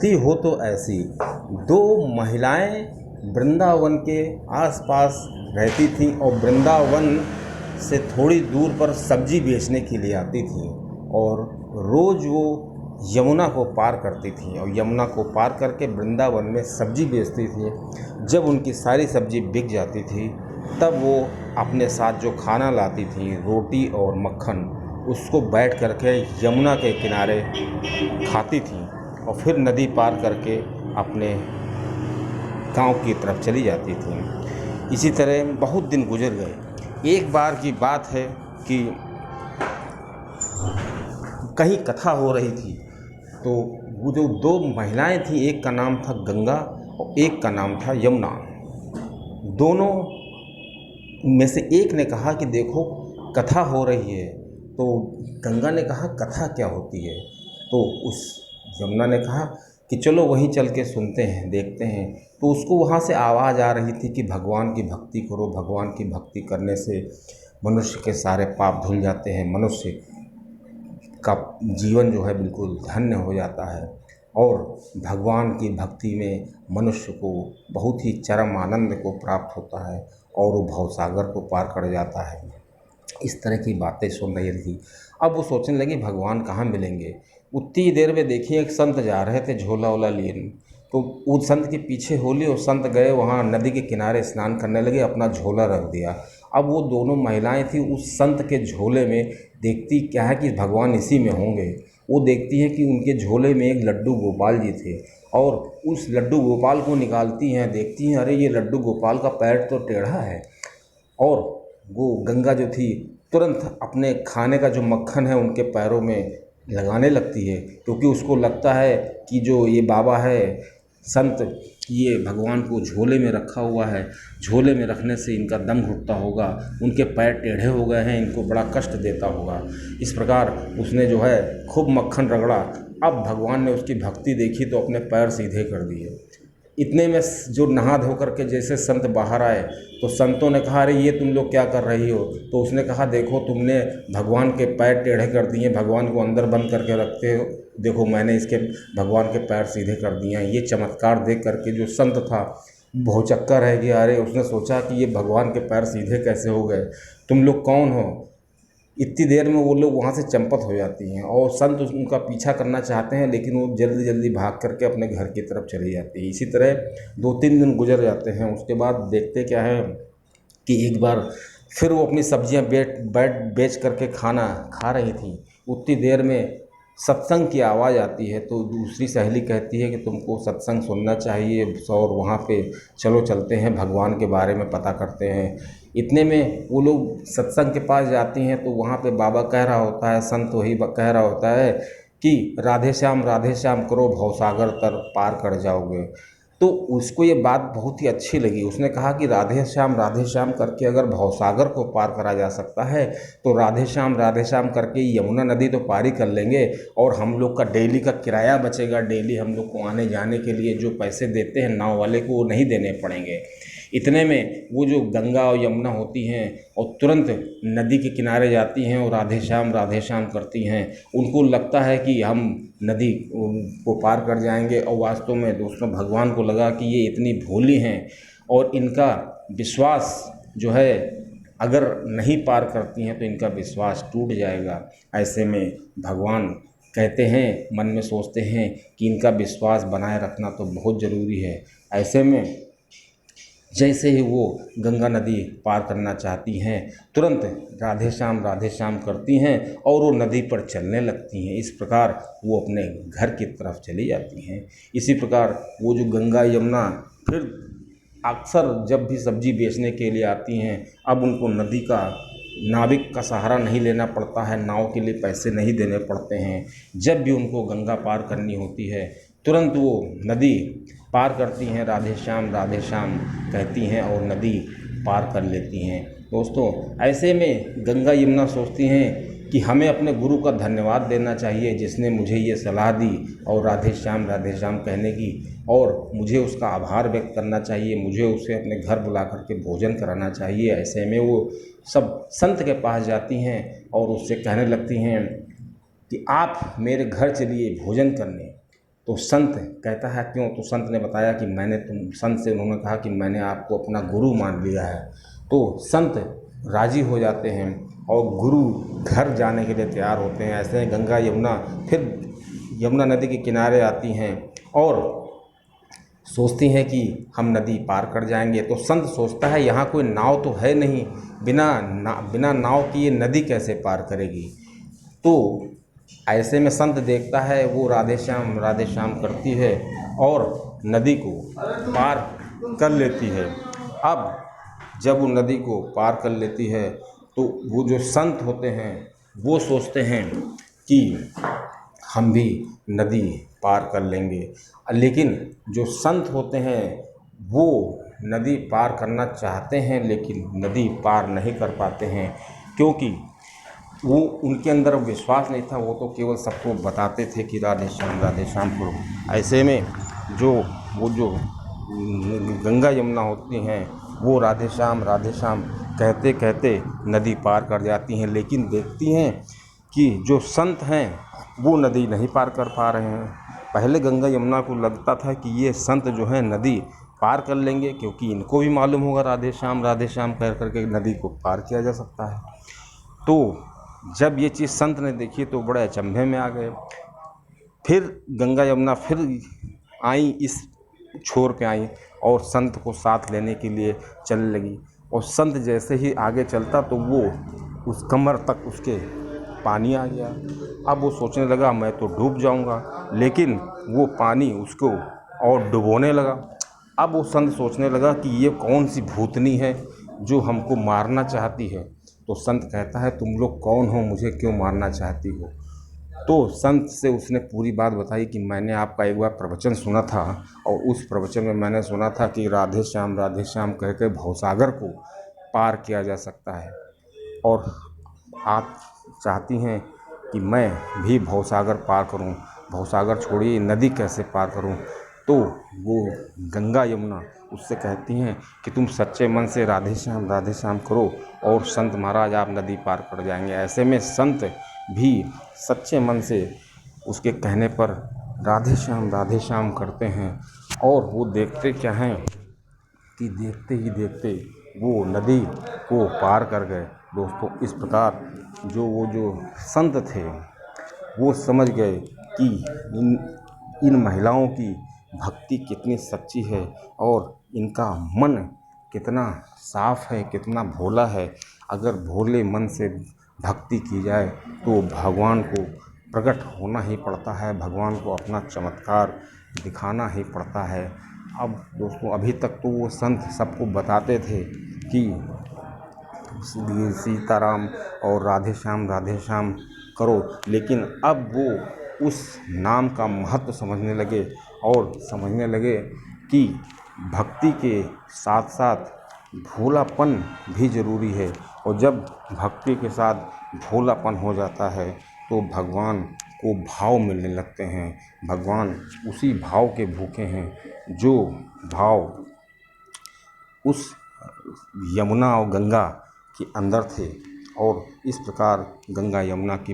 रहती हो तो ऐसी। दो महिलाएं वृंदावन के आसपास रहती थीं और वृंदावन से थोड़ी दूर पर सब्जी बेचने के लिए आती थीं और रोज़ वो यमुना को पार करती थीं और यमुना को पार करके वृंदावन में सब्जी बेचती थी। जब उनकी सारी सब्जी बिक जाती थी तब वो अपने साथ जो खाना लाती थी, रोटी और मक्खन, उसको बैठ करके यमुना के किनारे खाती थीं और फिर नदी पार करके अपने गांव की तरफ चली जाती थीं। इसी तरह बहुत दिन गुजर गए। एक बार की बात है कि कहीं कथा हो रही थी तो वो जो दो महिलाएं थीं, एक का नाम था गंगा और एक का नाम था यमुना। दोनों में से एक ने कहा कि देखो कथा हो रही है। तो गंगा ने कहा कथा क्या होती है? तो उस यमुना ने कहा कि चलो वहीं चल के सुनते हैं, देखते हैं। तो उसको वहाँ से आवाज़ आ रही थी कि भगवान की भक्ति करो, भगवान की भक्ति करने से मनुष्य के सारे पाप धुल जाते हैं, मनुष्य का जीवन जो है बिल्कुल धन्य हो जाता है और भगवान की भक्ति में मनुष्य को बहुत ही चरम आनंद को प्राप्त होता है और वो भवसागर को पार कर जाता है। इस तरह की बातें सुन रही थी। अब वो सोचने लगी भगवान कहाँ मिलेंगे। उतनी देर में देखिए एक संत जा रहे थे झोला वोला लिए, तो उस संत के पीछे होली और संत गए वहाँ नदी के किनारे स्नान करने लगे, अपना झोला रख दिया। अब वो दोनों महिलाएं थी उस संत के झोले में, देखती क्या है कि भगवान इसी में होंगे। वो देखती हैं कि उनके झोले में एक लड्डू गोपाल जी थे और उस लड्डू गोपाल को निकालती हैं, देखती हैं अरे ये लड्डू गोपाल का पैर तो टेढ़ा है। और वो गंगा जो थी तुरंत अपने खाने का जो मक्खन है उनके पैरों में लगाने लगती है, क्योंकि उसको लगता है कि जो ये बाबा है संत, ये भगवान को झोले में रखा हुआ है, झोले में रखने से इनका दम घुटता होगा, उनके पैर टेढ़े हो गए हैं, इनको बड़ा कष्ट देता होगा। इस प्रकार उसने जो है खूब मक्खन रगड़ा। अब भगवान ने उसकी भक्ति देखी तो अपने पैर सीधे कर दिए। इतने में जो नहा धो करके जैसे संत बाहर आए तो संतों ने कहा अरे ये तुम लोग क्या कर रही हो? तो उसने कहा देखो तुमने भगवान के पैर टेढ़े कर दिए, भगवान को अंदर बंद करके रखते हो, देखो मैंने इसके भगवान के पैर सीधे कर दिए हैं। ये चमत्कार देख करके जो संत था भौचक्का रह गया। अरे उसने सोचा कि ये भगवान के पैर सीधे कैसे हो गए, तुम लोग कौन हो? इतनी देर में वो लोग वहाँ से चंपत हो जाती हैं और संत उनका पीछा करना चाहते हैं, लेकिन वो जल्दी जल्दी भाग करके अपने घर की तरफ चली जाती है। इसी तरह 2-3 दिन गुजर जाते हैं। उसके बाद देखते क्या है कि एक बार फिर वो अपनी सब्जियां बेच करके खाना खा रही थी। उतनी देर में सत्संग की आवाज़ आती है तो दूसरी सहेली कहती है कि तुमको सत्संग सुनना चाहिए और वहाँ पे चलो चलते हैं, भगवान के बारे में पता करते हैं। इतने में वो लोग सत्संग के पास जाती हैं तो वहाँ पे बाबा कह रहा होता है, संत वही कह रहा होता है कि राधे श्याम करो भवसागर तर पार कर जाओगे। तो उसको ये बात बहुत ही अच्छी लगी। उसने कहा कि राधे श्याम करके अगर भवसागर को पार करा जा सकता है तो राधे श्याम करके यमुना नदी तो पार ही कर लेंगे और हम लोग का डेली का किराया बचेगा। डेली हम लोग को आने जाने के लिए जो पैसे देते हैं नाव वाले को, वो नहीं देने पड़ेंगे। इतने में वो जो गंगा और यमुना होती हैं और तुरंत नदी के किनारे जाती हैं और राधे श्याम करती हैं। उनको लगता है कि हम नदी को पार कर जाएंगे और वास्तव में दोस्तों भगवान को लगा कि ये इतनी भोली हैं और इनका विश्वास जो है अगर नहीं पार करती हैं तो इनका विश्वास टूट जाएगा। ऐसे में भगवान कहते हैं, मन में सोचते हैं कि इनका विश्वास बनाए रखना तो बहुत ज़रूरी है। ऐसे में जैसे ही वो गंगा नदी पार करना चाहती हैं तुरंत राधे श्याम करती हैं और वो नदी पर चलने लगती हैं। इस प्रकार वो अपने घर की तरफ चली जाती हैं। इसी प्रकार वो जो गंगा यमुना फिर अक्सर जब भी सब्जी बेचने के लिए आती हैं, अब उनको नदी का नाविक का सहारा नहीं लेना पड़ता है, नाव के लिए पैसे नहीं देने पड़ते हैं। जब भी उनको गंगा पार करनी होती है तुरंत वो नदी पार करती हैं, राधे श्याम कहती हैं और नदी पार कर लेती हैं। दोस्तों ऐसे में गंगा यमुना सोचती हैं कि हमें अपने गुरु का धन्यवाद देना चाहिए जिसने मुझे ये सलाह दी और राधे श्याम कहने की, और मुझे उसका आभार व्यक्त करना चाहिए, मुझे उसे अपने घर बुला करके भोजन कराना चाहिए। ऐसे में वो सब संत के पास जाती हैं और उससे कहने लगती हैं कि आप मेरे घर चलिए भोजन करने। तो संत कहता है क्यों? तो संत ने बताया कि संत से उन्होंने कहा कि मैंने आपको अपना गुरु मान लिया है। तो संत राजी हो जाते हैं और गुरु घर जाने के लिए तैयार होते हैं। ऐसे गंगा यमुना फिर यमुना नदी के किनारे आती हैं और सोचती हैं कि हम नदी पार कर जाएंगे। तो संत सोचता है यहाँ कोई नाव तो है नहीं, बिना नाव की ये नदी कैसे पार करेगी। तो ऐसे में संत देखता है, वो राधे श्याम करती है और नदी को पार कर लेती है। अब जब वो नदी को पार कर लेती है तो वो जो संत होते हैं वो सोचते हैं कि हम भी नदी पार कर लेंगे, लेकिन जो संत होते हैं वो नदी पार करना चाहते हैं लेकिन नदी पार नहीं कर पाते हैं, क्योंकि वो उनके अंदर विश्वास नहीं था। वो तो केवल सबको बताते थे कि राधे श्याम करो। ऐसे में वो जो गंगा यमुना होती हैं वो राधे श्याम कहते कहते नदी पार कर जाती हैं, लेकिन देखती हैं कि जो संत हैं वो नदी नहीं पार कर पा रहे हैं। पहले गंगा यमुना को लगता था कि ये संत जो हैं नदी पार कर लेंगे, क्योंकि इनको भी मालूम होगा राधे श्याम कह करके नदी को पार किया जा सकता है। तो जब ये चीज़ संत ने देखी तो बड़े अचंभे में आ गए। फिर गंगा यमुना फिर आई, इस छोर पे आई और संत को साथ लेने के लिए चलने लगी। और संत जैसे ही आगे चलता तो वो उस कमर तक उसके पानी आ गया। अब वो सोचने लगा मैं तो डूब जाऊंगा, लेकिन वो पानी उसको और डुबोने लगा। अब वो संत सोचने लगा कि ये कौन सी भूतनी है जो हमको मारना चाहती है। तो संत कहता है तुम लोग कौन हो, मुझे क्यों मारना चाहती हो? तो संत से उसने पूरी बात बताई कि मैंने आपका एक बार प्रवचन सुना था और उस प्रवचन में मैंने सुना था कि राधे श्याम कह के भवसागर को पार किया जा सकता है, और आप चाहती हैं कि मैं भी भवसागर पार करूं। भवसागर छोड़िए, नदी कैसे पार करूं? तो वो गंगा यमुना उससे कहती हैं कि तुम सच्चे मन से राधे श्याम करो और संत महाराज आप नदी पार कर जाएंगे। ऐसे में संत भी सच्चे मन से उसके कहने पर राधे श्याम करते हैं, और वो देखते क्या हैं कि देखते ही देखते वो नदी को पार कर गए। दोस्तों, इस प्रकार वो जो संत थे वो समझ गए कि इन महिलाओं की भक्ति कितनी सच्ची है और इनका मन कितना साफ है, कितना भोला है। अगर भोले मन से भक्ति की जाए तो भगवान को प्रकट होना ही पड़ता है, भगवान को अपना चमत्कार दिखाना ही पड़ता है। अब दोस्तों, अभी तक तो वो संत सबको बताते थे कि सीताराम और राधे श्याम करो, लेकिन अब वो उस नाम का महत्व समझने लगे और समझने लगे कि भक्ति के साथ साथ भोलापन भी ज़रूरी है। और जब भक्ति के साथ भोलापन हो जाता है तो भगवान को भाव मिलने लगते हैं। भगवान उसी भाव के भूखे हैं जो भाव उस यमुना और गंगा के अंदर थे। और इस प्रकार गंगा यमुना की